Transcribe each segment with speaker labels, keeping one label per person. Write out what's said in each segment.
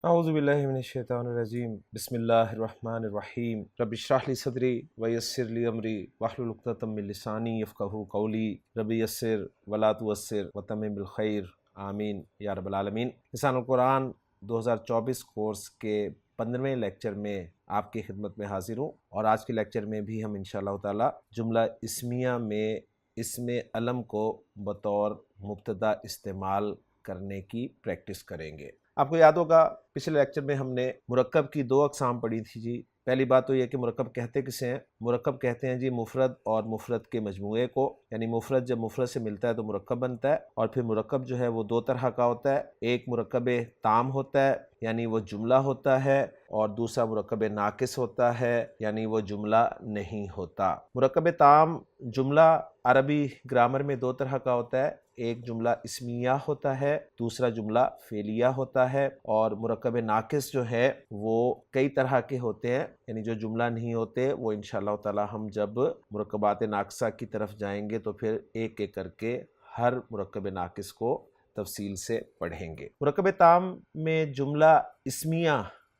Speaker 1: اعوذ باللہ من الشیطان الرجیم بسم اللہ الرحمن الرحیم رب اشرح لی صدری ویسر لی امری واحلل عقدۃ من لسانی یفقہوا قولی رب یسر ولا تعسر وتمم بالخیر آمین یا رب العالمین۔ لسان القرآن 2024 کورس کے 15ویں لیکچر میں آپ کی خدمت میں حاضر ہوں، اور آج کے لیکچر میں بھی ہم انشاءاللہ تعالی جملہ اسمیہ میں اسم علم کو بطور مبتدا استعمال کرنے کی پریکٹس کریں گے۔ آپ کو یاد ہوگا پچھلے لیکچر میں ہم نے مرکب کی 2 اقسام پڑھی تھی جی۔ پہلی بات تو یہ کہ مرکب کہتے کسے ہیں؟ مرکب کہتے ہیں جی مفرد اور مفرد کے مجموعے کو، یعنی مفرد جب مفرد سے ملتا ہے تو مرکب بنتا ہے، اور پھر مرکب جو ہے وہ 2 طرح کا ہوتا ہے۔ ایک مرکب تام ہوتا ہے یعنی وہ جملہ ہوتا ہے، اور دوسرا مرکب ناقص ہوتا ہے یعنی وہ جملہ نہیں ہوتا۔ مرکب تام جملہ عربی گرامر میں 2 طرح کا ہوتا ہے، ایک جملہ اسمیہ ہوتا ہے، دوسرا جملہ فعلیہ ہوتا ہے، اور مرکب ناقص جو ہے وہ کئی طرح کے ہوتے ہیں، یعنی جو جملہ نہیں ہوتے وہ انشاءاللہ تعالی ہم جب مرکبات ناقصہ کی طرف جائیں گے تو پھر ایک ایک کر کے ہر مرکب ناقص کو تفصیل سے پڑھیں گے۔ مرکب تام میں جملہ اسمیہ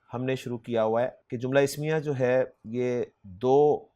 Speaker 1: ہم نے شروع کیا ہوا ہے کہ جملہ اسمیہ جو ہے یہ 2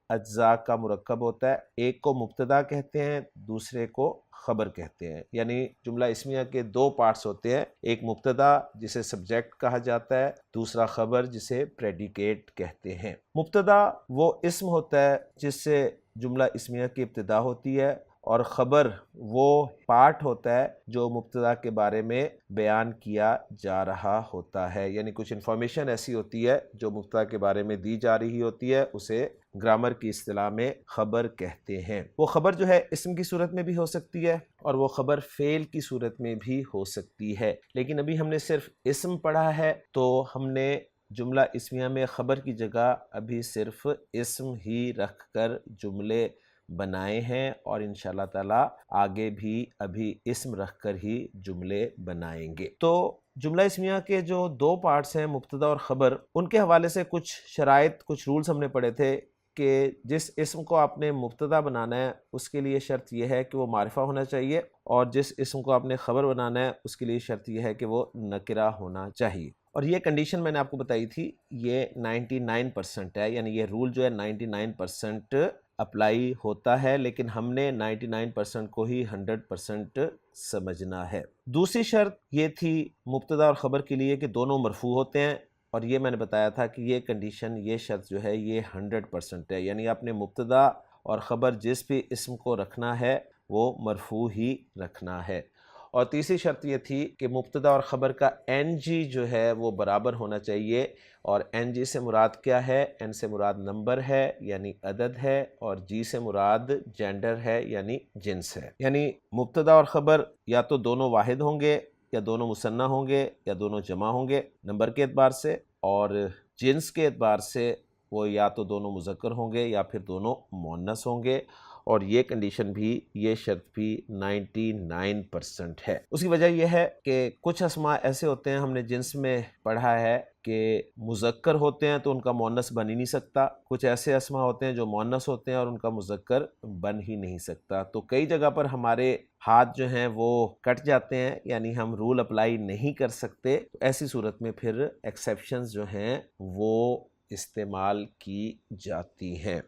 Speaker 1: اجزاء کا مرکب ہوتا ہے، ایک کو مبتدا کہتے ہیں، دوسرے کو خبر کہتے ہیں۔ یعنی جملہ اسمیہ کے 2 پارٹس ہوتے ہیں، ایک مبتدا جسے سبجیکٹ کہا جاتا ہے، دوسرا خبر جسے پریڈیکیٹ کہتے ہیں۔ مبتدا وہ اسم ہوتا ہے جس سے جملہ اسمیہ کی ابتدا ہوتی ہے، اور خبر وہ پارٹ ہوتا ہے جو مبتدا کے بارے میں بیان کیا جا رہا ہوتا ہے، یعنی کچھ انفارمیشن ایسی ہوتی ہے جو مبتدا کے بارے میں دی جا رہی ہوتی ہے، اسے گرامر کی اصطلاح میں خبر کہتے ہیں۔ وہ خبر جو ہے اسم کی صورت میں بھی ہو سکتی ہے، اور وہ خبر فعل کی صورت میں بھی ہو سکتی ہے، لیکن ابھی ہم نے صرف اسم پڑھا ہے تو ہم نے جملہ اسمیہ میں خبر کی جگہ ابھی صرف اسم ہی رکھ کر جملے بنائے ہیں، اور انشاءاللہ تعالی آگے بھی ابھی اسم رکھ کر ہی جملے بنائیں گے۔ تو جملہ اسمیہ کے جو 2 پارٹس ہیں مبتدا اور خبر، ان کے حوالے سے کچھ شرائط، کچھ رولز ہم نے پڑھے تھے کہ جس اسم کو آپ نے مبتدا بنانا ہے اس کے لیے شرط یہ ہے کہ وہ معرفہ ہونا چاہیے، اور جس اسم کو آپ نے خبر بنانا ہے اس کے لیے شرط یہ ہے کہ وہ نکرہ ہونا چاہیے۔ اور یہ کنڈیشن میں نے آپ کو بتائی تھی، یہ 99% ہے، یعنی یہ رول جو ہے 99% اپلائی ہوتا ہے، لیکن ہم نے 99% کو ہی 100% سمجھنا ہے۔ دوسری شرط یہ تھی مبتدا اور خبر کے لیے کہ دونوں مرفوع ہوتے ہیں، اور یہ میں نے بتایا تھا کہ یہ کنڈیشن، یہ شرط جو ہے یہ 100% ہے، یعنی آپ نے مبتدا اور خبر جس بھی اسم کو رکھنا ہے وہ مرفوع ہی رکھنا ہے۔ اور تیسری شرط یہ تھی کہ مبتدا اور خبر کا این جی جو ہے وہ برابر ہونا چاہیے، اور این جی سے مراد کیا ہے؟ این سے مراد نمبر ہے یعنی عدد ہے، اور جی سے مراد جینڈر ہے یعنی جنس ہے، یعنی مبتدا اور خبر یا تو دونوں واحد ہوں گے، یا دونوں مثنیٰ ہوں گے، یا دونوں جمع ہوں گے نمبر کے اعتبار سے، اور جنس کے اعتبار سے وہ یا تو دونوں مذکر ہوں گے یا پھر دونوں مؤنث ہوں گے، اور یہ کنڈیشن بھی، یہ شرط بھی 99% ہے۔ اس کی وجہ یہ ہے کہ کچھ اسماء ایسے ہوتے ہیں، ہم نے جنس میں پڑھا ہے کہ مذکر ہوتے ہیں تو ان کا مؤنث بن ہی نہیں سکتا، کچھ ایسے اسماء ہوتے ہیں جو مؤنث ہوتے ہیں اور ان کا مذکر بن ہی نہیں سکتا، تو کئی جگہ پر ہمارے ہاتھ جو ہیں وہ کٹ جاتے ہیں، یعنی ہم رول اپلائی نہیں کر سکتے، تو ایسی صورت میں پھر ایکسیپشنز جو ہیں وہ استعمال کی جاتی ہیں۔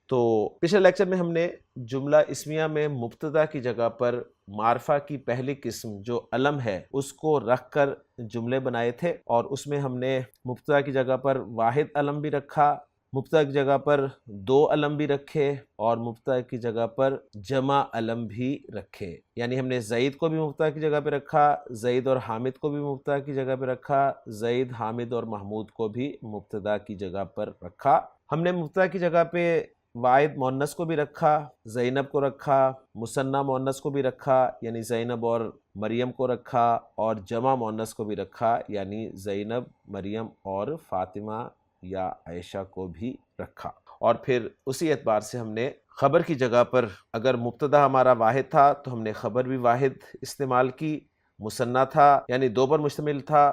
Speaker 1: تو پچھلے لیکچر میں ہم نے جملہ اسمیہ میں مبتدا کی جگہ پر معرفہ کی پہلی قسم جو علم ہے اس کو رکھ کر جملے بنائے تھے، اور اس میں ہم نے مبتدا کی جگہ پر واحد علم بھی رکھا، مبتدا کی جگہ پر 2 علم بھی رکھے، اور مبتدا کی جگہ پر جمع علم بھی رکھے، یعنی ہم نے زید کو بھی مبتدا کی جگہ پہ رکھا، زید اور حامد کو بھی مبتدا کی جگہ پہ رکھا، زید، حامد اور محمود کو بھی مبتدا کی جگہ پر رکھا۔ ہم نے مبتدا کی جگہ پہ واحد مؤنث کو بھی رکھا، زینب کو رکھا، مثنیٰ مؤنث کو بھی رکھا یعنی زینب اور مریم کو رکھا، اور جمع مؤنث کو بھی رکھا یعنی زینب، مریم اور فاطمہ یا عائشہ کو بھی رکھا۔ اور پھر اسی اعتبار سے ہم نے خبر کی جگہ پر، اگر مبتدا ہمارا واحد تھا تو ہم نے خبر بھی واحد استعمال کی، مثنیٰ تھا یعنی 2 پر مشتمل تھا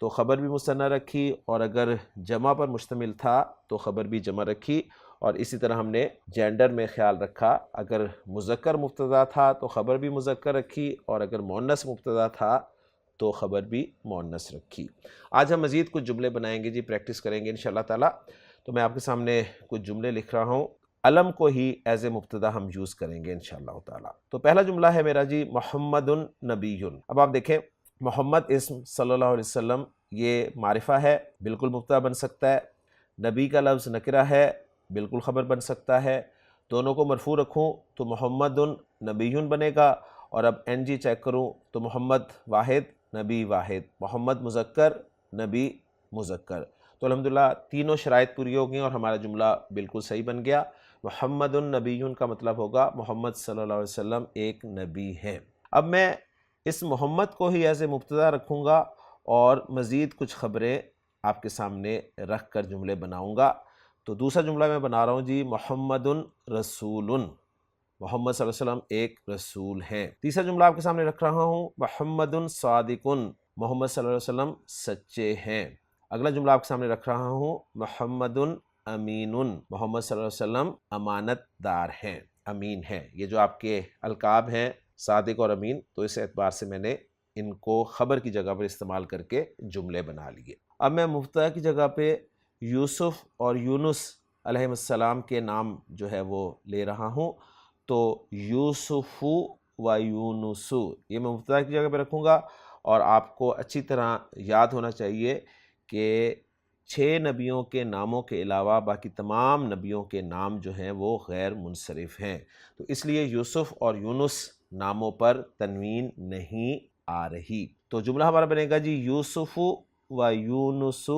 Speaker 1: تو خبر بھی مثنیٰ رکھی، اور اگر جمع پر مشتمل تھا تو خبر بھی جمع رکھی، اور اسی طرح ہم نے جینڈر میں خیال رکھا، اگر مذکر مبتدا تھا تو خبر بھی مذکر رکھی، اور اگر مؤنث مبتدا تھا تو خبر بھی مؤنث رکھی۔ آج ہم مزید کچھ جملے بنائیں گے جی، پریکٹس کریں گے انشاءاللہ تعالیٰ۔ تو میں آپ کے سامنے کچھ جملے لکھ رہا ہوں، علم کو ہی ایز اے مبتدا ہم یوز کریں گے انشاءاللہ تعالیٰ۔ تو پہلا جملہ ہے میرا جی محمد نبی۔ اب آپ دیکھیں محمد اسم صلی اللہ علیہ وسلم یہ معرفہ ہے، بالکل مبتدا بن سکتا ہے۔ نبی کا لفظ نکرہ ہے، بالکل خبر بن سکتا ہے۔ دونوں کو مرفوع رکھوں تو محمد نبی بنے گا، اور اب این جی چیک کروں تو محمد واحد نبی واحد، محمد مذکر نبی مذکر۔ تو الحمدللہ تینوں شرائط پوری ہو گئیں اور ہمارا جملہ بالکل صحیح بن گیا۔ محمد نبی کا مطلب ہوگا محمد صلی اللہ علیہ وسلم ایک نبی ہیں۔ اب میں اس محمد کو ہی ایز اے مبتدا رکھوں گا اور مزید کچھ خبریں آپ کے سامنے رکھ کر جملے بناؤں گا۔ تو دوسرا جملہ میں بنا رہا ہوں جی محمد رسول، محمد صلی اللہ علیہ وسلم ایک رسول ہیں۔ تیسرا جملہ آپ کے سامنے رکھ رہا ہوں محمد صادق، محمد صلی اللہ علیہ وسلم سچے ہیں۔ اگلا جملہ آپ کے سامنے رکھ رہا ہوں محمد امین، محمد صلی اللہ علیہ وسلم امانت دار ہیں، امین ہیں۔ یہ جو آپ کے القاب ہیں صادق اور امین، تو اس اعتبار سے میں نے ان کو خبر کی جگہ پر استعمال کر کے جملے بنا لیے۔ اب میں مبتدا کی جگہ پہ یوسف اور یونس علیہ السلام کے نام جو ہے وہ لے رہا ہوں، تو یوسف و یونس یہ میں مبتدا کی جگہ پہ رکھوں گا، اور آپ کو اچھی طرح یاد ہونا چاہیے کہ 6 نبیوں کے ناموں کے علاوہ باقی تمام نبیوں کے نام جو ہیں وہ غیر منصرف ہیں، تو اس لیے یوسف اور یونس ناموں پر تنوین نہیں آ رہی۔ تو جملہ ہمارا بنے گا جی یوسف و یونس،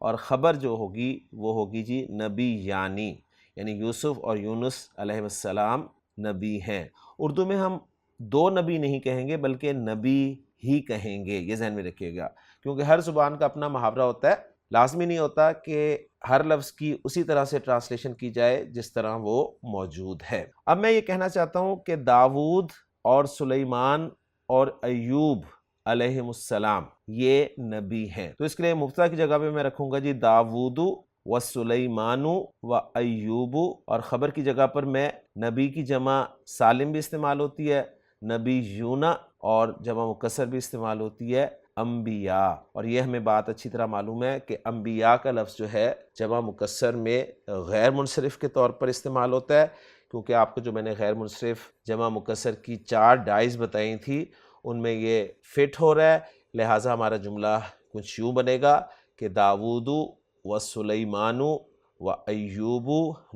Speaker 1: اور خبر جو ہوگی وہ ہوگی جی نبی یعنی یوسف اور یونس علیہ السلام نبی ہیں۔ اردو میں ہم 2 نبی نہیں کہیں گے بلکہ نبی ہی کہیں گے، یہ ذہن میں رکھیے گا، کیونکہ ہر زبان کا اپنا محاورہ ہوتا ہے، لازمی نہیں ہوتا کہ ہر لفظ کی اسی طرح سے ٹرانسلیشن کی جائے جس طرح وہ موجود ہے۔ اب میں یہ کہنا چاہتا ہوں کہ داؤد اور سلیمان اور ایوب علیہ السلام یہ نبی ہیں، تو اس کے لیے مبتدا کی جگہ پہ میں رکھوں گا جی داود و سلیمان و ایوب، اور خبر کی جگہ پر میں نبی کی جمع سالم بھی استعمال ہوتی ہے، نبی یونا، اور جمع مکسر بھی استعمال ہوتی ہے انبیاء، اور یہ ہمیں بات اچھی طرح معلوم ہے کہ انبیاء کا لفظ جو ہے جمع مکسر میں غیر منصرف کے طور پر استعمال ہوتا ہے، کیونکہ آپ کو جو میں نے غیر منصرف جمع مکسر کی 4 ڈائز بتائی تھی ان میں یہ فٹ ہو رہا ہے، لہٰذا ہمارا جملہ کچھ یوں بنے گا کہ داود و سلیمان و ایوب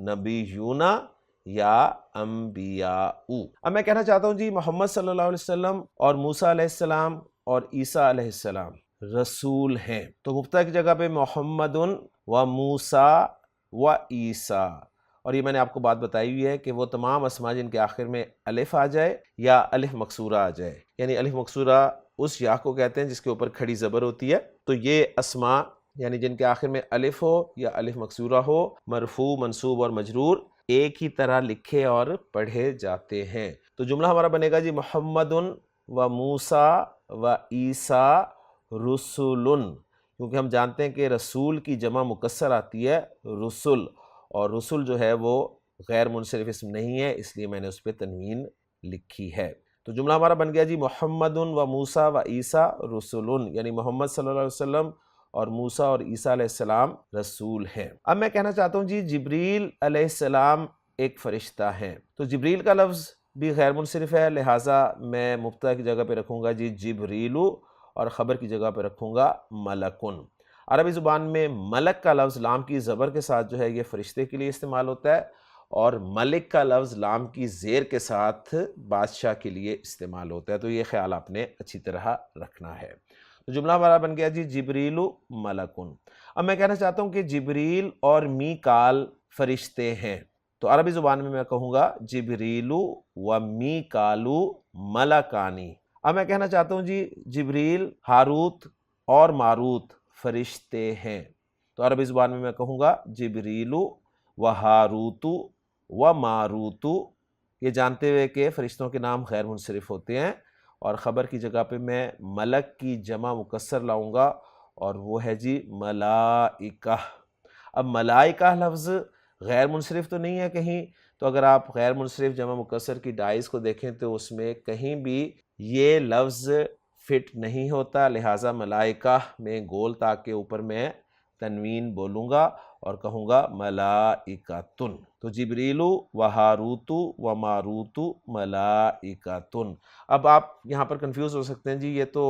Speaker 1: نبیون یا انبیاء۔ اب میں کہنا چاہتا ہوں جی محمد صلی اللہ علیہ وسلم اور موسیٰ علیہ السلام اور عیسیٰ علیہ السلام رسول ہیں، تو مبتدا کی جگہ پہ محمد و موسیٰ و عیسیٰ، اور یہ میں نے آپ کو بات بتائی ہوئی ہے کہ وہ تمام اسماء جن کے آخر میں الف آ جائے یا الف مکسورہ آ جائے، یعنی الف مکسورہ اس یا کو کہتے ہیں جس کے اوپر کھڑی زبر ہوتی ہے، تو یہ اسماء یعنی جن کے آخر میں الف ہو یا الف مکسورہ ہو، مرفوع منصوب اور مجرور ایک ہی طرح لکھے اور پڑھے جاتے ہیں۔ تو جملہ ہمارا بنے گا جی محمد و موسیٰ و عیسیٰ رسول، کیونکہ ہم جانتے ہیں کہ رسول کی جمع مکسر آتی ہے رسل، اور رسل جو ہے وہ غیر منصرف اسم نہیں ہے، اس لیے میں نے اس پہ تنوین لکھی ہے۔ تو جملہ ہمارا بن گیا جی محمد و موسیٰ و عیسیٰ رسول، یعنی محمد صلی اللہ علیہ وسلم اور موسیٰ اور عیسیٰ علیہ السلام رسول ہیں۔ اب میں کہنا چاہتا ہوں جی جبریل علیہ السلام ایک فرشتہ ہیں، تو جبریل کا لفظ بھی غیر منصرف ہے، لہٰذا میں مبتدا کی جگہ پہ رکھوں گا جی جبریل، اور خبر کی جگہ پہ رکھوں گا ملکن۔ عربی زبان میں ملک کا لفظ لام کی زبر کے ساتھ جو ہے یہ فرشتے کے لیے استعمال ہوتا ہے، اور ملک کا لفظ لام کی زیر کے ساتھ بادشاہ کے لیے استعمال ہوتا ہے، تو یہ خیال آپ نے اچھی طرح رکھنا ہے۔ تو جملہ ہمارا بن گیا جی جبریل ملکن۔ اب میں کہنا چاہتا ہوں کہ جبریل اور میکال فرشتے ہیں، تو عربی زبان میں کہوں گا جبریل و میکال ملکانی۔ اب میں کہنا چاہتا ہوں جی جبریل ہاروت اور ماروت فرشتے ہیں، تو عربی زبان میں کہوں گا جبریل و ہاروت و ماروت، یہ جانتے ہوئے کہ فرشتوں کے نام غیر منصرف ہوتے ہیں، اور خبر کی جگہ پہ میں ملک کی جمع مکسر لاؤں گا، اور وہ ہے جی ملائکہ۔ اب ملائکہ لفظ غیر منصرف تو نہیں ہے کہیں، تو اگر آپ غیر منصرف جمع مکسر کی ڈائز کو دیکھیں تو اس میں کہیں بھی یہ لفظ فٹ نہیں ہوتا، لہٰذا ملائکہ میں گول تا کے اوپر میں تنوین بولوں گا اور کہوں گا ملائکتن۔ تو جبریل و ہاروت و ماروت ملائکتن۔ اب آپ یہاں پر کنفیوز ہو سکتے ہیں جی یہ تو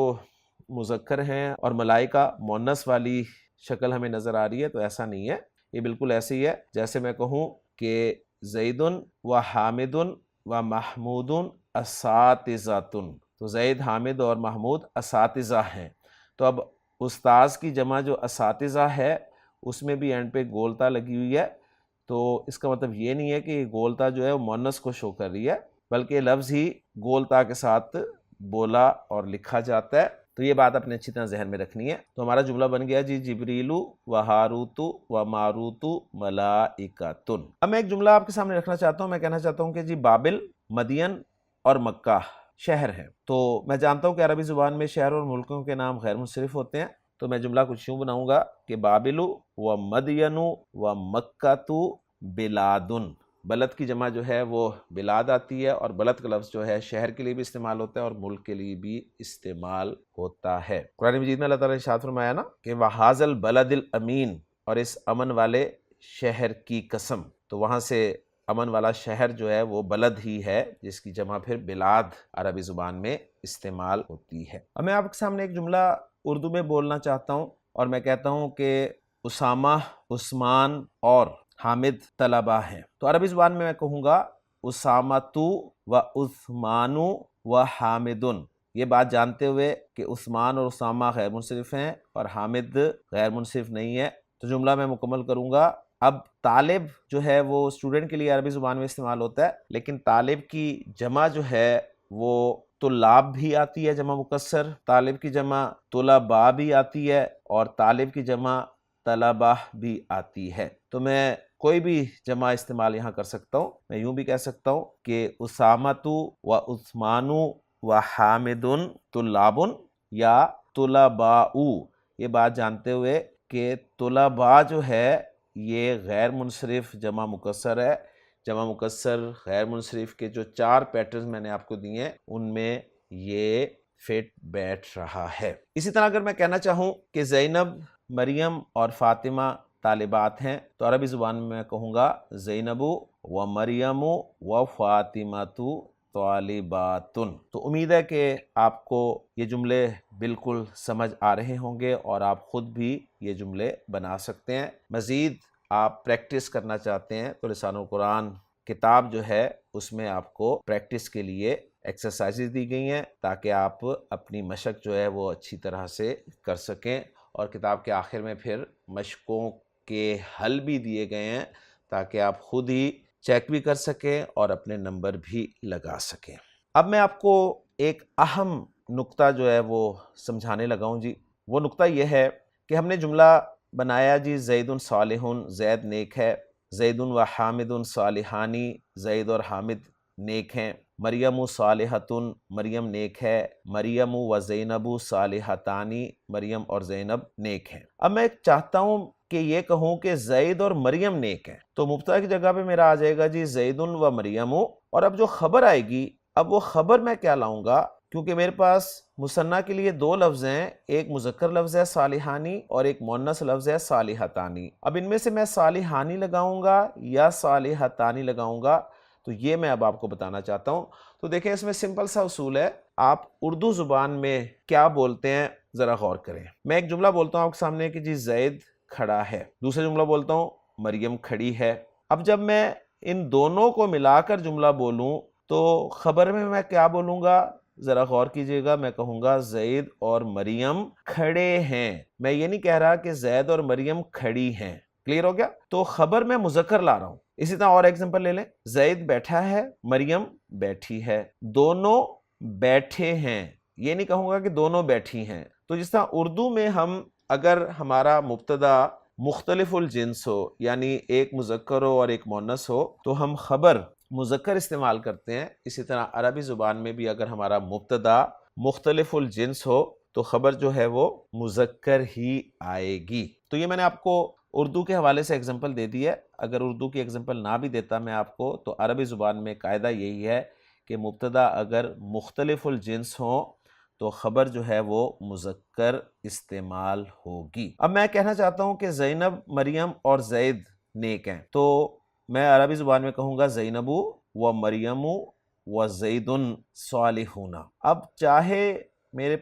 Speaker 1: مذکر ہیں اور ملائکہ مؤنث والی شکل ہمیں نظر آ رہی ہے، تو ایسا نہیں ہے، یہ بالکل ایسے ہی ہے جیسے میں کہوں کہ زید و حامد و محمود اساتذۃ۔ تو زید، حامد اور محمود اساتذہ ہیں۔ تو اب استاذ کی جمع جو اساتذہ ہے اس میں بھی اینڈ پہ گولتا لگی ہوئی ہے، تو اس کا مطلب یہ نہیں ہے کہ یہ گولتا جو ہے وہ مؤنث کو شو کر رہی ہے، بلکہ یہ لفظ ہی گولتا کے ساتھ بولا اور لکھا جاتا ہے۔ تو یہ بات اپنے اچھی طرح ذہن میں رکھنی ہے۔ تو ہمارا جملہ بن گیا جی جبریل و ہاروت و ماروت ملائکتن۔ اب میں ایک جملہ آپ کے سامنے رکھنا چاہتا ہوں، میں کہنا چاہتا ہوں کہ جی بابل، مدین اور مکہ شہر ہیں۔ تو میں جانتا ہوں کہ عربی زبان میں شہر اور ملکوں کے نام غیر منصرف ہوتے ہیں، تو میں جملہ کچھ یوں بناؤں گا کہ بابل و مدین و مکہ بلادن۔ بلد کی جمع جو ہے وہ بلاد آتی ہے، اور بلد کا لفظ جو ہے شہر کے لیے بھی استعمال ہوتا ہے اور ملک کے لیے بھی استعمال ہوتا ہے۔ قرآن مجید میں اللہ تعالیٰ نے ارشاد فرمایا نا کہ وَهَذَا الْبَلَدِ الْأَمِينَ، اور اس امن والے شہر کی قسم۔ تو وہاں سے امن والا شہر جو ہے وہ بلد ہی ہے، جس کی جمع پھر بلاد عربی زبان میں استعمال ہوتی ہے۔ اب میں آپ کے سامنے ایک جملہ اردو میں بولنا چاہتا ہوں، اور میں کہتا ہوں کہ اسامہ، عثمان اور حامد طلبہ ہیں۔ تو عربی زبان میں کہوں گا اسامۃ و عثمان و حامدن۔ یہ بات جانتے ہوئے کہ عثمان اور اسامہ غیر منصرف ہیں اور حامد غیر منصرف نہیں ہے، تو جملہ میں مکمل کروں گا۔ اب طالب جو ہے وہ اسٹوڈنٹ کے لیے عربی زبان میں استعمال ہوتا ہے، لیکن طالب کی جمع جو ہے وہ طلاب بھی آتی ہے، جمع مکسر، طالب کی جمع طلباء بھی آتی ہے، اور طالب کی جمع طلبہ بھی آتی ہے۔ تو میں کوئی بھی جمع استعمال یہاں کر سکتا ہوں، میں یوں بھی کہہ سکتا ہوں کہ اسامۃ و عثمان و حامد طلاب، یا طلباء، یہ بات جانتے ہوئے کہ طلباء جو ہے یہ غیر منصرف جمع مکسر ہے۔ جمع مکسر غیر منصرف کے جو 4 پیٹرنز میں نے آپ کو دیے ہیں ان میں یہ فٹ بیٹھ رہا ہے۔ اسی طرح اگر میں کہنا چاہوں کہ زینب، مریم اور فاطمہ طالبات ہیں، تو عربی زبان میں میں کہوں گا زینب و مریم و فاطمہ طالباتن۔ تو امید ہے کہ آپ کو یہ جملے بالکل سمجھ آ رہے ہوں گے اور آپ خود بھی یہ جملے بنا سکتے ہیں۔ مزید آپ پریکٹس کرنا چاہتے ہیں تو لسان القرآن کتاب جو ہے اس میں آپ کو پریکٹس کے لیے ایکسرسائزز دی گئی ہیں تاکہ آپ اپنی مشق جو ہے وہ اچھی طرح سے کر سکیں، اور کتاب کے آخر میں پھر مشقوں کے حل بھی دیے گئے ہیں تاکہ آپ خود ہی چیک بھی کر سکیں اور اپنے نمبر بھی لگا سکیں۔ اب میں آپ کو ایک اہم نقطہ جو ہے وہ سمجھانے لگا ہوں جی۔ وہ نقطہ یہ ہے کہ ہم نے جملہ بنایا جی زید صالح، زید نیک ہے، زید و حامد صالحانی، زید اور حامد نیک ہیں، مریم صالحۃ، مریم نیک ہے، مریم و زینب صالحتانی، مریم اور زینب نیک ہیں۔ اب میں چاہتا ہوں کہ یہ کہوں کہ زید اور مریم نیک ہیں، تو مبتدا کی جگہ پہ میرا آ جائے گا جی زید و مریم، اور اب جو خبر آئے گی اب وہ خبر میں کیا لاؤں گا، کیونکہ میرے پاس مثنیٰ کے لیے 2 لفظ ہیں، ایک مذکر لفظ ہے صالحانی اور ایک مؤنث لفظ ہے صالحتانی۔ اب ان میں سے میں صالحانی لگاؤں گا یا صالحتانی لگاؤں گا، تو یہ میں اب آپ کو بتانا چاہتا ہوں۔ تو دیکھیں اس میں سمپل سا اصول ہے، آپ اردو زبان میں کیا بولتے ہیں ذرا غور کریں۔ میں ایک جملہ بولتا ہوں آپ کے سامنے کہ جی زید کھڑا ہے، دوسرا جملہ بولتا ہوں مریم کھڑی ہے۔ اب جب میں ان دونوں کو ملا کر جملہ بولوں تو خبر میں کیا بولوں گا ذرا غور کیجئے گا، میں کہوں گا زید اور مریم کھڑے ہیں، میں یہ نہیں کہہ رہا کہ زید اور مریم کھڑی ہیں۔ کلیئر ہو گیا؟ تو خبر میں مذکر لا رہا ہوں۔ اسی طرح اور ایگزامپل لے لیں، زید بیٹھا ہے، مریم بیٹھی ہے، دونوں بیٹھے ہیں، یہ نہیں کہوں گا کہ دونوں بیٹھی ہیں۔ تو جس طرح اردو میں ہم اگر ہمارا مبتدا مختلف الجنس ہو، یعنی ایک مذکر ہو اور ایک مؤنث ہو، تو ہم خبر مذکر استعمال کرتے ہیں، اسی طرح عربی زبان میں بھی اگر ہمارا مبتدا مختلف الجنس ہو تو خبر جو ہے وہ مذکر ہی آئے گی۔ تو یہ میں نے آپ کو اردو کے حوالے سے ایگزامپل دے دی ہے، اگر اردو کی ایگزامپل نہ بھی دیتا میں آپ کو، تو عربی زبان میں قاعدہ یہی ہے کہ مبتدا اگر مختلف الجنس ہوں تو خبر جو ہے وہ مذکر استعمال ہوگی۔ اب میں کہنا چاہتا ہوں کہ زینب، مریم اور زید نیک ہیں، تو میں عربی زبان میں کہوں گا زینب و مریم و زید صالحون۔ اب چاہے میرے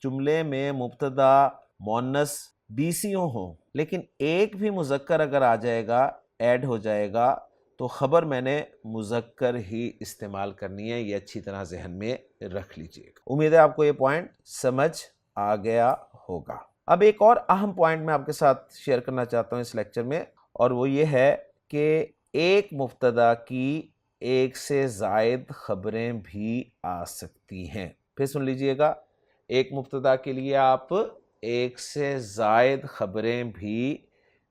Speaker 1: جملے میں مبتدا مؤنث 20 ہوں، لیکن ایک بھی مذکر اگر آ جائے گا، ایڈ ہو جائے گا، تو خبر میں نے مذکر ہی استعمال کرنی ہے۔ یہ اچھی طرح ذہن میں رکھ لیجئے گا۔ امید ہے آپ کو یہ پوائنٹ سمجھ آ گیا ہوگا۔ اب ایک اور اہم پوائنٹ میں آپ کے ساتھ شیئر کرنا چاہتا ہوں اس لیکچر میں، اور وہ یہ ہے کہ ایک مبتدا کی ایک سے زائد خبریں بھی آ سکتی ہیں۔ پھر سن لیجئے گا، ایک مبتدا کے لیے آپ ایک سے زائد خبریں بھی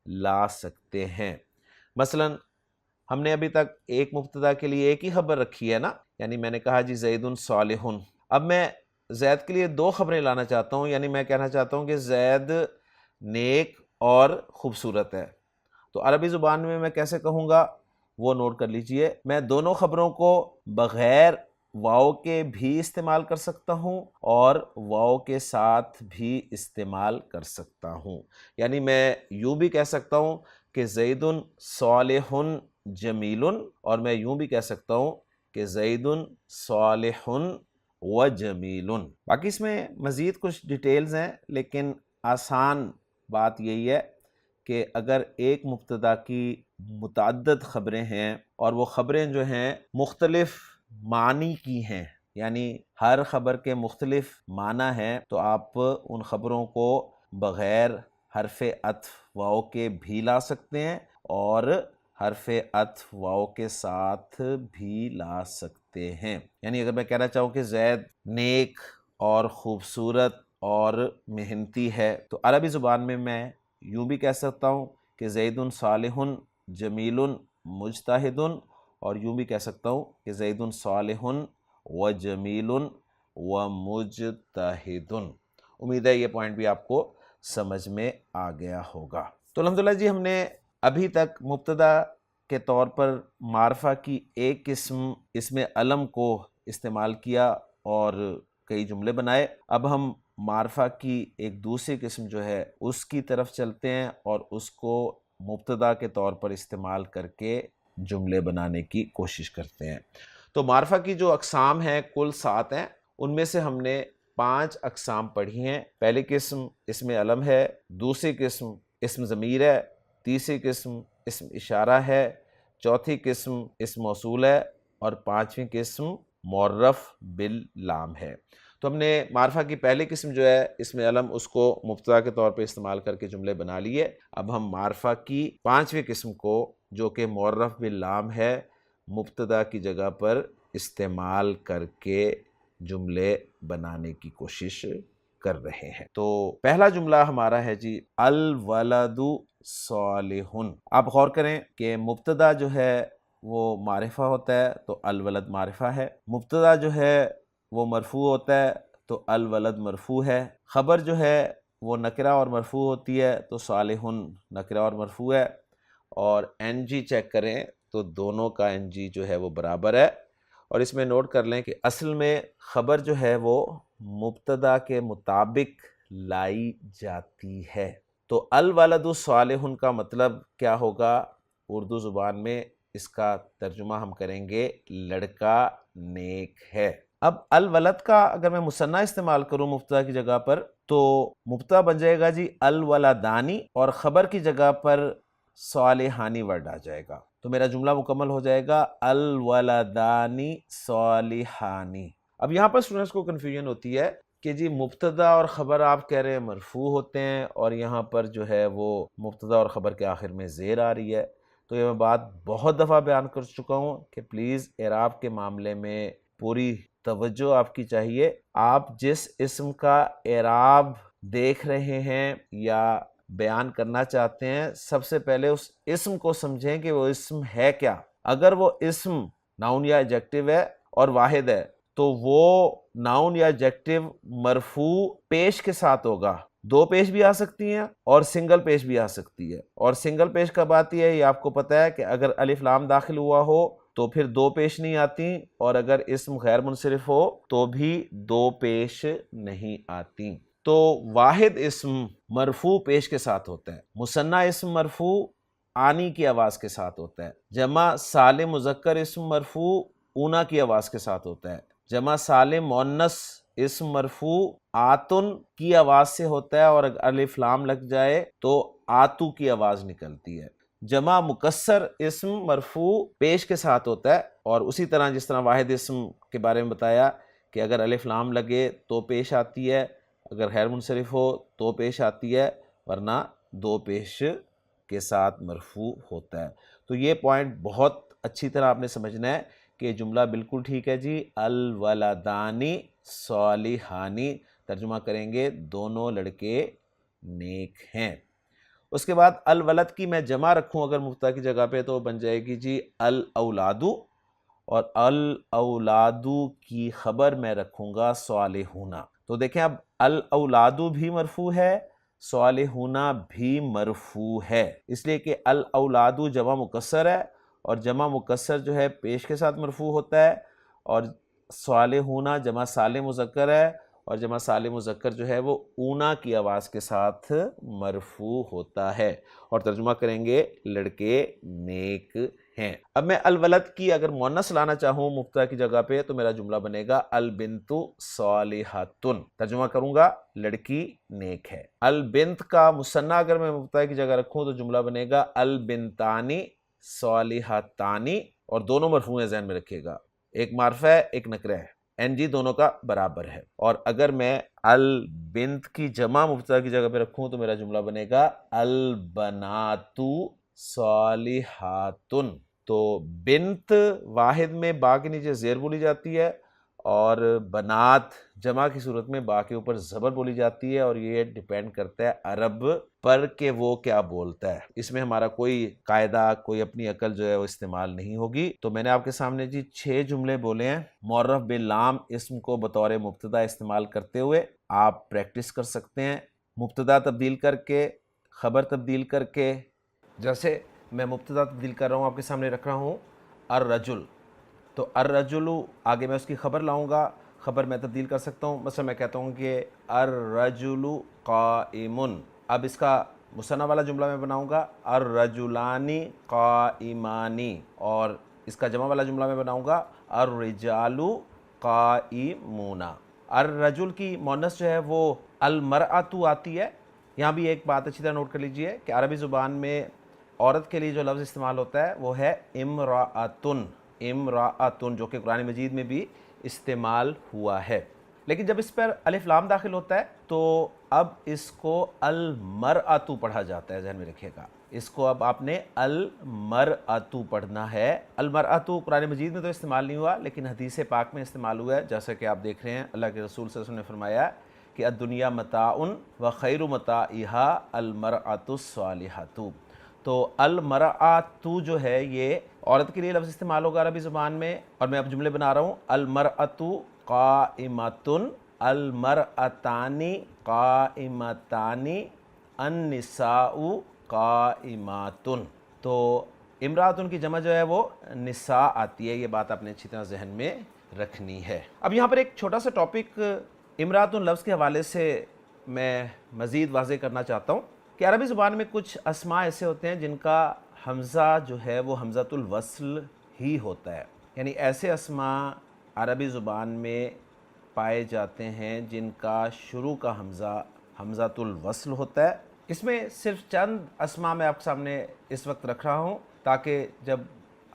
Speaker 1: لا سکتے ہیں۔ مثلا ہم نے ابھی تک ایک مبتدا کے لیے ایک ہی خبر رکھی ہے نا، یعنی میں نے کہا جی زید صالح۔ اب میں زید کے لیے 2 خبریں لانا چاہتا ہوں، یعنی میں کہنا چاہتا ہوں کہ زید نیک اور خوبصورت ہے، تو عربی زبان میں کیسے کہوں گا وہ نوٹ کر لیجئے۔ میں دونوں خبروں کو بغیر واو کے بھی استعمال کر سکتا ہوں اور واو کے ساتھ بھی استعمال کر سکتا ہوں، یعنی میں یوں بھی کہہ سکتا ہوں کہ زید صالح جمیل، اور میں یوں بھی کہہ سکتا ہوں کہ زید صالح و جمیل۔ باقی اس میں مزید کچھ ڈیٹیلز ہیں، لیکن آسان بات یہی ہے کہ اگر ایک مبتدا کی متعدد خبریں ہیں اور وہ خبریں جو ہیں مختلف معنی کی ہیں، یعنی ہر خبر کے مختلف معنی ہیں، تو آپ ان خبروں کو بغیر حرف عطف واو کے بھی لا سکتے ہیں اور حرف عطف واو کے ساتھ بھی لا سکتے ہیں۔ یعنی اگر میں کہنا چاہوں کہ زید نیک اور خوبصورت اور محنتی ہے، تو عربی زبان میں یوں بھی کہہ سکتا ہوں کہ زید صالح جمیل مجتہد، اور یوں بھی کہہ سکتا ہوں کہ زید صالح و جمیل و مجتہد۔ امید ہے یہ پوائنٹ بھی آپ کو سمجھ میں آ گیا ہوگا۔ تو الحمدللہ جی، ہم نے ابھی تک مبتدا کے طور پر معرفہ کی ایک قسم اسم علم کو استعمال کیا اور کئی جملے بنائے۔ اب ہم معرفہ کی ایک دوسری قسم جو ہے اس کی طرف چلتے ہیں اور اس کو مبتدا کے طور پر استعمال کر کے جملے بنانے کی کوشش کرتے ہیں۔ تو معرفہ کی جو اقسام ہیں کل 7 ہیں، ان میں سے ہم نے 5 اقسام پڑھی ہیں۔ پہلی قسم اسم علم ہے، دوسری قسم اسم ضمیر ہے، تیسری قسم اسم اشارہ ہے، چوتھی قسم اسم موصول ہے، اور 5ویں قسم معرف باللام ہے۔ تو ہم نے معرفہ کی پہلی قسم جو ہے اسم علم، اس کو مبتدا کے طور پہ استعمال کر کے جملے بنا لیے۔ اب ہم معرفہ کی 5ویں قسم کو، جو کہ معرف باللام ہے، مبتدا کی جگہ پر استعمال کر کے جملے بنانے کی کوشش کر رہے ہیں۔ تو پہلا جملہ ہمارا ہے جی الولد صالح۔ آپ غور کریں کہ مبتدا جو ہے وہ معرفہ ہوتا ہے تو الولد معرفہ ہے، مبتدا جو ہے وہ مرفوع ہوتا ہے تو الولد مرفوع ہے، خبر جو ہے وہ نکرہ اور مرفوع ہوتی ہے تو صالح نکرہ اور مرفوع ہے، اور این جی چیک کریں تو دونوں کا این جی جو ہے وہ برابر ہے۔ اور اس میں نوٹ کر لیں کہ اصل میں خبر جو ہے وہ مبتدا کے مطابق لائی جاتی ہے۔ تو الولد صالح کا مطلب کیا ہوگا؟ اردو زبان میں اس کا ترجمہ ہم کریں گے لڑکا نیک ہے۔ اب الولد کا اگر میں مثنیٰ استعمال کروں مبتدا کی جگہ پر تو مبتدا بن جائے گا جی الولدانی، اور خبر کی جگہ پر صالحانی ورڈ آ جائے گا، تو میرا جملہ مکمل ہو جائے گا الولدانی صالحانی۔ اب یہاں پر اسٹوڈنٹس کو کنفیوژن ہوتی ہے کہ جی مبتدا اور خبر آپ کہہ رہے ہیں مرفوع ہوتے ہیں، اور یہاں پر جو ہے وہ مبتدا اور خبر کے آخر میں زیر آ رہی ہے۔ تو یہ میں بات بہت دفعہ بیان کر چکا ہوں کہ پلیز اعراب کے معاملے میں پوری توجہ آپ کی چاہیے۔ آپ جس اسم کا اعراب دیکھ رہے ہیں یا بیان کرنا چاہتے ہیں، سب سے پہلے اس اسم کو سمجھیں کہ وہ اسم ہے کیا۔ اگر وہ اسم ناؤن یا ایڈجیکٹو ہے اور واحد ہے تو وہ ناؤن یا ایڈجیکٹو مرفوع پیش کے ساتھ ہوگا۔ 2 پیش بھی آ سکتی ہیں اور سنگل پیش بھی آ سکتی ہے، اور سنگل پیش کب آتی ہے یہ آپ کو پتہ ہے کہ اگر الف لام داخل ہوا ہو تو پھر دو پیش نہیں آتی، اور اگر اسم غیر منصرف ہو تو بھی دو پیش نہیں آتی۔ تو واحد اسم مرفوع پیش کے ساتھ ہوتا ہے، مثنیٰ اسم مرفوع آنی کی آواز کے ساتھ ہوتا ہے، جمع سالم مذکر اسم مرفوع اونا کی آواز کے ساتھ ہوتا ہے، جمع سالم مؤنث اسم مرفوع آتن کی آواز سے ہوتا ہے، اور اگر الف لام لگ جائے تو آتو کی آواز نکلتی ہے۔ جمع مکسر اسم مرفوع پیش کے ساتھ ہوتا ہے، اور اسی طرح جس طرح واحد اسم کے بارے میں بتایا کہ اگر الف لام لگے تو پیش آتی ہے، اگر غیر منصرف ہو تو پیش آتی ہے، ورنہ دو پیش کے ساتھ مرفوع ہوتا ہے۔ تو یہ پوائنٹ بہت اچھی طرح آپ نے سمجھنا ہے کہ جملہ بالکل ٹھیک ہے جی، الولدانی صالحانی، ترجمہ کریں گے دونوں لڑکے نیک ہیں۔ اس کے بعد الولد کی میں جمع رکھوں اگر مبتدا کی جگہ پہ تو بن جائے گی جی الاولادو، اور الاولادو کی خبر میں رکھوں گا صالحون۔ تو دیکھیں اب الاولادو بھی مرفوع ہے، صالحون بھی مرفوع ہے، اس لیے کہ الاولادو جمع مکسر ہے، اور جمع مکسر جو ہے پیش کے ساتھ مرفوع ہوتا ہے، اور صالحون جمع سالم مذکر ہے، اور جمع سالم مذکر جو ہے وہ اونا کی آواز کے ساتھ مرفوع ہوتا ہے، اور ترجمہ کریں گے لڑکے نیک ہیں۔ اب میں الولد کی اگر مؤنث لانا چاہوں مبتدا کی جگہ پہ تو میرا جملہ بنے گا البنت صالحۃ، ترجمہ کروں گا لڑکی نیک ہے۔ البنت کا مثنیٰ اگر میں مبتدا کی جگہ رکھوں تو جملہ بنے گا البنتانی صالحتانی، اور دونوں مرفوع ہیں، ذہن میں رکھیے گا، ایک معرفہ ہے ایک نکرہ ہے، این جی دونوں کا برابر ہے۔ اور اگر میں البنت کی جمع مبتدا کی جگہ پہ رکھوں تو میرا جملہ بنے گا البنات صالحات۔ تو بنت واحد میں با کے نیچے زیر بولی جاتی ہے، اور بنات جمع کی صورت میں با کے اوپر زبر بولی جاتی ہے، اور یہ ڈیپینڈ کرتا ہے عرب پر کہ وہ کیا بولتا ہے، اس میں ہمارا کوئی قاعدہ کوئی اپنی عقل جو ہے وہ استعمال نہیں ہوگی۔ تو میں نے آپ کے سامنے جی 6 جملے بولے ہیں، معرف باللام اسم کو بطور مبتدا استعمال کرتے ہوئے آپ پریکٹس کر سکتے ہیں، مبتدا تبدیل کر کے، خبر تبدیل کر کے۔ جیسے میں مبتدا تبدیل کر رہا ہوں، آپ کے سامنے رکھ رہا ہوں الرجل، تو الرجل آگے میں اس کی خبر لاؤں گا، خبر میں تبدیل کر سکتا ہوں، مثلا میں کہتا ہوں کہ الرجل قائم، اب اس کا مثنیٰ والا جملہ میں بناؤں گا الرجلانی قائمانی، اور اس کا جمع والا جملہ میں بناؤں گا الرجال قائمون۔ الرجل کی مؤنث جو ہے وہ المرأۃ آتی ہے، یہاں بھی ایک بات اچھی طرح نوٹ کر لیجئے کہ عربی زبان میں عورت کے لیے جو لفظ استعمال ہوتا ہے وہ ہے امرأۃن، امرأۃن، جو کہ قرآن مجید میں بھی استعمال ہوا ہے، لیکن جب اس پر الف لام داخل ہوتا ہے تو اب اس کو المرأۃ پڑھا جاتا ہے، ذہن میں رکھیے گا، اس کو اب آپ نے المرأۃ پڑھنا ہے۔ المرأۃ قرآن مجید میں تو استعمال نہیں ہوا، لیکن حدیث پاک میں استعمال ہوا ہے، جیسا کہ آپ دیکھ رہے ہیں اللہ کے رسول صلی اللہ علیہ وسلم نے فرمایا کہ الدنیا متاع و خیر متاعها المرأۃ الصالحۃ۔ تو المرأۃ جو ہے یہ عورت کے لیے لفظ استعمال ہوگا عربی زبان میں، اور میں اب جملے بنا رہا ہوں المرأۃ قائمۃ، المرأتان قائمتان، النساء قائمات۔ تو امرأتن کی جمع جو ہے وہ نساء آتی ہے، یہ بات آپ نے اچھی طرح ذہن میں رکھنی ہے۔ اب یہاں پر ایک چھوٹا سا ٹاپک امرأتن لفظ کے حوالے سے میں مزید واضح کرنا چاہتا ہوں کہ عربی زبان میں کچھ اسماء ایسے ہوتے ہیں جن کا حمزہ جو ہے وہ حمزۃ الوصل ہی ہوتا ہے، یعنی ایسے اسماء عربی زبان میں پائے جاتے ہیں جن کا شروع کا حمزہ حمزۃ الوصل ہوتا ہے۔ اس میں صرف چند اسماء میں آپ کے سامنے اس وقت رکھ رہا ہوں تاکہ جب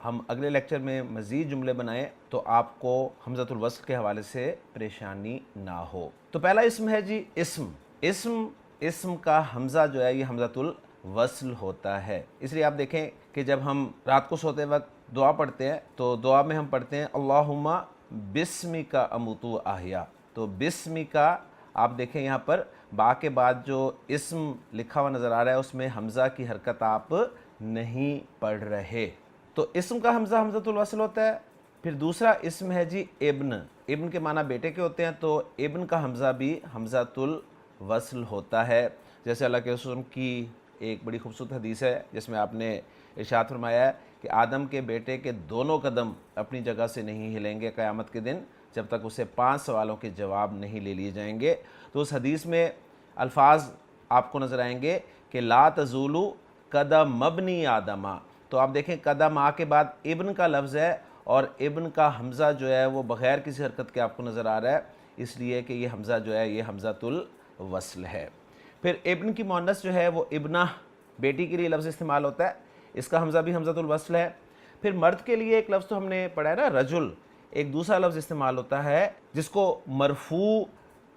Speaker 1: ہم اگلے لیکچر میں مزید جملے بنائیں تو آپ کو حمزۃ الوصل کے حوالے سے پریشانی نہ ہو۔ تو پہلا اسم ہے جی اسم کا حمزہ جو ہے یہ حمزۃ الوصل ہوتا ہے، اس لیے آپ دیکھیں کہ جب ہم رات کو سوتے وقت دعا پڑھتے ہیں تو دعا میں ہم پڑھتے ہیں اللہم بسمک اموت و احیا، تو بسمک آپ دیکھیں یہاں پر با کے بعد جو اسم لکھا ہوا نظر آ رہا ہے اس میں حمزہ کی حرکت آپ نہیں پڑھ رہے، تو اسم کا حمزہ حمزۃ الوصل ہوتا ہے۔ پھر دوسرا اسم ہے جی ابن کے معنی بیٹے کے ہوتے ہیں، تو ابن کا حمزہ بھی حمزۃ الوصل ہوتا ہے، جیسے اللہ کے رسول کی ایک بڑی خوبصورت حدیث ہے جس میں آپ نے ارشاد فرمایا ہے کہ آدم کے بیٹے کے دونوں قدم اپنی جگہ سے نہیں ہلیں گے قیامت کے دن جب تک اسے 5 سوالوں کے جواب نہیں لے لیے جائیں گے۔ تو اس حدیث میں الفاظ آپ کو نظر آئیں گے کہ لا تزولو قدم ابنی آدمہ، تو آپ دیکھیں قدم آ کے بعد ابن کا لفظ ہے اور ابن کا حمزہ جو ہے وہ بغیر کسی حرکت کے آپ کو نظر آ رہا ہے، اس لیے کہ یہ حمزہ جو ہے یہ حمزۃ الوصل ہے۔ پھر ابن کی مؤنث جو ہے وہ ابنہ، بیٹی کے لیے لفظ استعمال ہوتا ہے، اس کا حمزہ بھی حمزۃ الوصل ہے۔ پھر مرد کے لیے ایک لفظ تو ہم نے پڑھا ہے نا رجل، ایک دوسرا لفظ استعمال ہوتا ہے جس کو مرفوع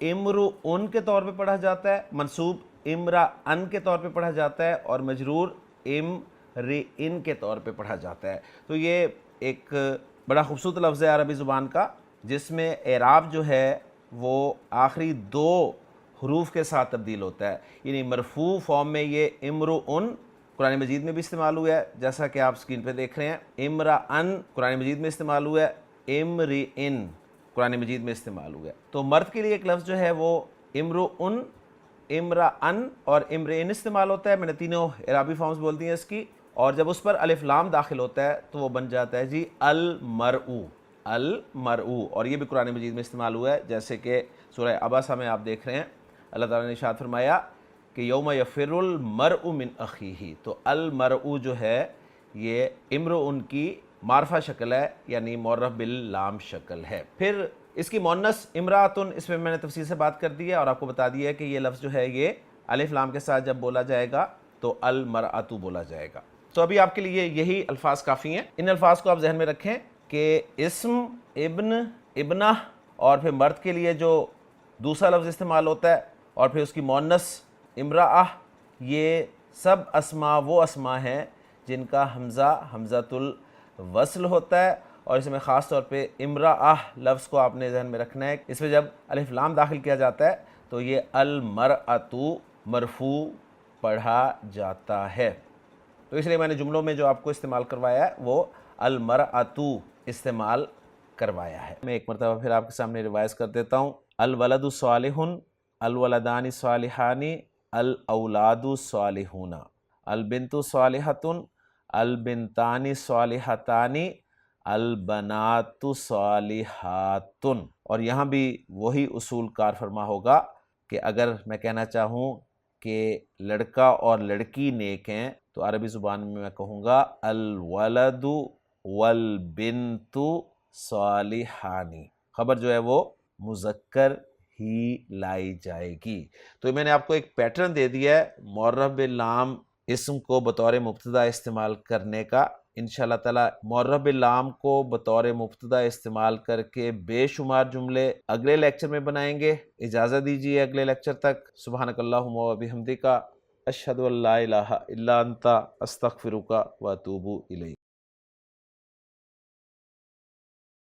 Speaker 1: امرؤن کے طور پہ پڑھا جاتا ہے، منصوب امرأن کے طور پہ پڑھا جاتا ہے اور مجرور امرئن کے طور پہ پڑھا جاتا ہے۔ تو یہ ایک بڑا خوبصورت لفظ ہے عربی زبان کا جس میں اعراب جو ہے وہ آخری 2 حروف کے ساتھ تبدیل ہوتا ہے، یعنی مرفوع فارم میں یہ امرؤن قرآن مجید میں بھی استعمال ہوا ہے جیسا کہ آپ سکرین پہ دیکھ رہے ہیں، امرأن قرآن مجید میں استعمال ہوا ہے، امرئن قرآن مجید میں استعمال ہوا ہے۔ تو مرد کے لیے ایک لفظ جو ہے وہ امرؤن، امرأن اور امرئن استعمال ہوتا ہے، میں نے تینوں اعرابی فارمز بول دی ہیں اس کی، اور جب اس پر الف لام داخل ہوتا ہے تو وہ بن جاتا ہے جی المرء، المرء، اور یہ بھی قرآن مجید میں استعمال ہوا ہے جیسے کہ سورہ عبسہ میں آپ دیکھ رہے ہیں اللہ تعالیٰ نے ارشاد فرمایا کہ یوم یفر المرء من اخیہ، تو المرء جو ہے یہ امرؤن کی معرفہ شکل ہے یعنی معرف باللام شکل ہے۔ پھر اس کی مؤنث امراتن، اس میں نے تفصیل سے بات کر دی ہے اور آپ کو بتا دیا ہے کہ یہ لفظ جو ہے یہ الف لام کے ساتھ جب بولا جائے گا تو المرأۃ بولا جائے گا۔ تو ابھی آپ کے لیے یہی الفاظ کافی ہیں، ان الفاظ کو آپ ذہن میں رکھیں کہ اسم، ابن، ابنہ اور پھر مرد کے لیے جو دوسرا لفظ استعمال ہوتا ہے اور پھر اس کی مؤنث امرأہ، یہ سب اسماء وہ اسماء ہیں جن کا حمزہ حمزۃ الوصل ہوتا ہے، اور اس میں خاص طور پہ امرأہ لفظ کو آپ نے ذہن میں رکھنا ہے، اس میں جب الف لام داخل کیا جاتا ہے تو یہ المرأۃ مرفوع پڑھا جاتا ہے۔ تو اس لیے میں نے جملوں میں جو آپ کو استعمال کروایا ہے وہ المرأۃ استعمال کروایا ہے۔ میں ایک مرتبہ پھر آپ کے سامنے ریوائز کر دیتا ہوں، الولد صالح، الولدان صالحان، الاولاد صالحون، البنت صالحۃ، البنتان صالحتان، البنات صالحات۔ اور یہاں بھی وہی اصول کار فرما ہوگا کہ اگر میں کہنا چاہوں کہ لڑکا اور لڑکی نیک ہیں تو عربی زبان میں کہوں گا الولد والبنت صالحان، خبر جو ہے وہ مذکر ہی لائی جائے گی۔ تو میں نے آپ کو ایک پیٹرن دے دیا ہے معرف باللام اسم کو بطور مبتدا استعمال کرنے کا۔ انشاءاللہ تعالی معرف باللام کو بطور مبتدا استعمال کر کے بے شمار جملے اگلے لیکچر میں بنائیں گے۔ اجازت دیجیے اگلے لیکچر تک۔ سبحانک اللہم و بحمدک، اشہد ان لا الہ الا انت، استغفرک و اتوب الیک۔